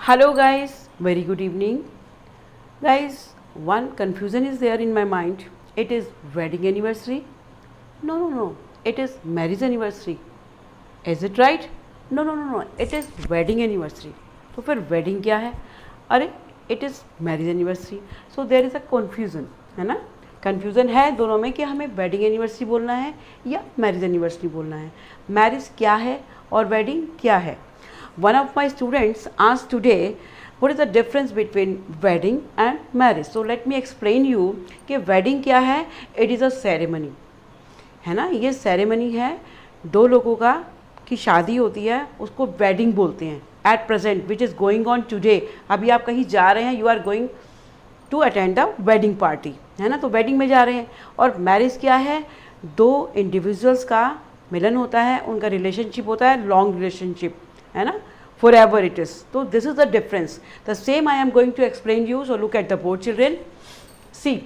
Hello guys, very good evening. Guys, one confusion is there in my mind. It is wedding anniversary. No. It is marriage anniversary. Is it right? No. It is wedding anniversary. तो फिर wedding क्या है? अरे it is marriage anniversary. So there is a confusion, है ना? Confusion है दोनों में कि हमें वेडिंग एनिवर्सरी बोलना है या मैरिज एनिवर्सरी बोलना है. मैरिज क्या है और वेडिंग क्या है? One of my students asked today what is the difference between wedding and marriage. So let me explain you कि वेडिंग क्या है. इट इज़ अ सेरेमनी, है ना. ये सेरेमनी है, दो लोगों का की शादी होती है, उसको वेडिंग बोलते हैं. At present which is going on today. अभी आप कहीं जा रहे हैं, you are going to attend the wedding party, है ना. तो वेडिंग में जा रहे हैं. और मैरिज क्या है? दो इंडिविजुअल्स का मिलन होता है, उनका रिलेशनशिप होता है, लॉन्ग रिलेशनशिप, है ना. Forever it is. तो this is the difference. The same I am going to explain you. So look at the board children. See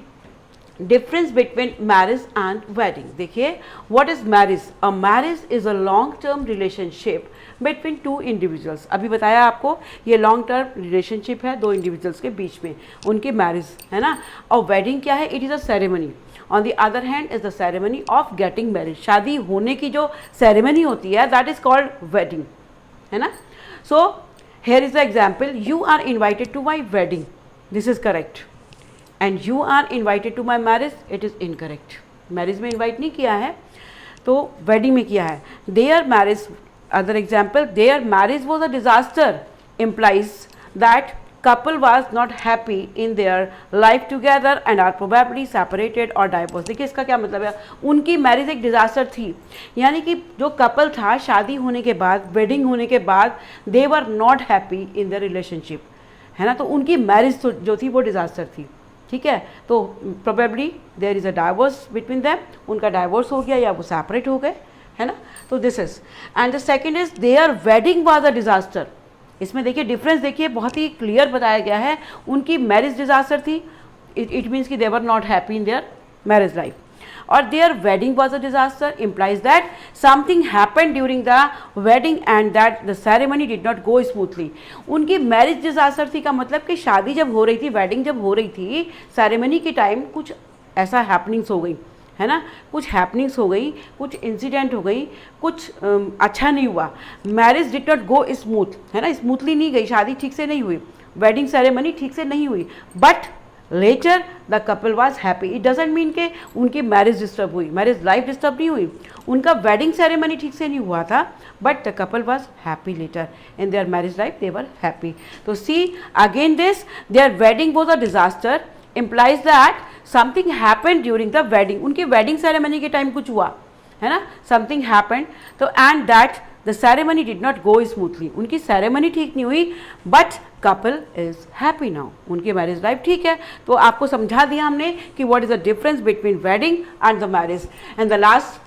difference between marriage and wedding. देखिए, what is marriage? A marriage is a long term relationship between two individuals. अभी बताया आपको, ये long term relationship है दो individuals के बीच में, उनकी मैरिज, है ना. और वेडिंग क्या है? It is a ceremony. On the other hand is the ceremony of getting marriage. शादी होने की जो सेरेमनी होती है दैट इज कॉल्ड वेडिंग, है ना. So here is the example. You are invited to my wedding. This is correct. And you are invited to my marriage. It is incorrect. Marriage में invite नहीं किया है, तो wedding में किया है. Their marriage, other example, their marriage was a disaster implies that couple was not happy in their life together and are probably separated or divorced. देखिए इसका क्या मतलब है? उनकी मैरिज एक डिजास्टर थी, यानी कि जो कपल था शादी होने के बाद, वेडिंग होने के बाद, they were not happy in the relationship, है ना. तो उनकी मैरिज जो थी वो डिजास्टर थी, ठीक है. तो probably there is a divorce between them. उनका डाइवोर्स हो गया या वो सेपरेट हो गए, है ना. तो this is. And the second is their wedding was a disaster. इसमें देखिए डिफरेंस, देखिए बहुत ही क्लियर बताया गया है. उनकी मैरिज डिजास्टर थी, इट मीन्स कि they were not happy in their marriage life. और their wedding was a disaster implies that something happen during the wedding and that the ceremony did not go smoothly. उनकी marriage disaster थी का मतलब कि शादी जब हो रही थी, वेडिंग जब हो रही थी, सेरेमनी के टाइम कुछ ऐसा हैपनिंग्स हो गई, है ना. कुछ हैपनिंग्स हो गई, कुछ इंसिडेंट हो गई, कुछ अच्छा नहीं हुआ. Marriage did not go smooth, है ना. स्मूथली नहीं गई, शादी ठीक से नहीं हुई, वेडिंग सेरेमनी ठीक से नहीं हुई. But later the couple was happy. It doesn't mean के उनकी मैरिज डिस्टर्ब हुई, मैरिज लाइफ डिस्टर्ब नहीं हुई, उनका वेडिंग सेरेमनी ठीक से नहीं हुआ था, but the couple was happy later in their marriage life. They were happy. तो see again this, their wedding was a disaster implies that something happened during the wedding. उनकी वेडिंग सेरेमनी के time कुछ हुआ, है ना. something happened. तो and that the ceremony did not go smoothly. उनकी ceremony ठीक नहीं हुई, but couple is happy now. उनकी मैरिज लाइफ ठीक है. तो आपको समझा दिया हमने कि what is the difference between wedding and the marriage. and the last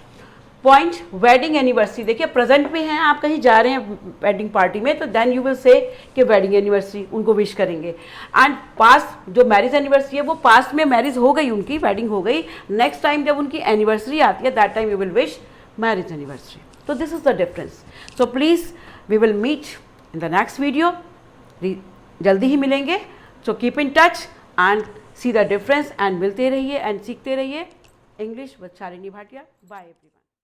point, wedding anniversary. देखिए प्रेजेंट में हैं, आप कहीं जा रहे हैं वेडिंग पार्टी में, तो देन यू विल से कि वेडिंग एनिवर्सरी, उनको विश करेंगे. एंड पास्ट जो मैरिज एनिवर्सरी है वो पास्ट में मैरिज हो गई, उनकी वेडिंग हो गई. नेक्स्ट टाइम जब उनकी एनिवर्सरी आती है that time you will wish marriage anniversary. तो this is the difference. So please we will meet in the next video. जल्दी ही मिलेंगे. So keep in touch and see the difference and मिलते रहिए एंड सीखते रहिए English with Shalini Bhatia. Bye everyone.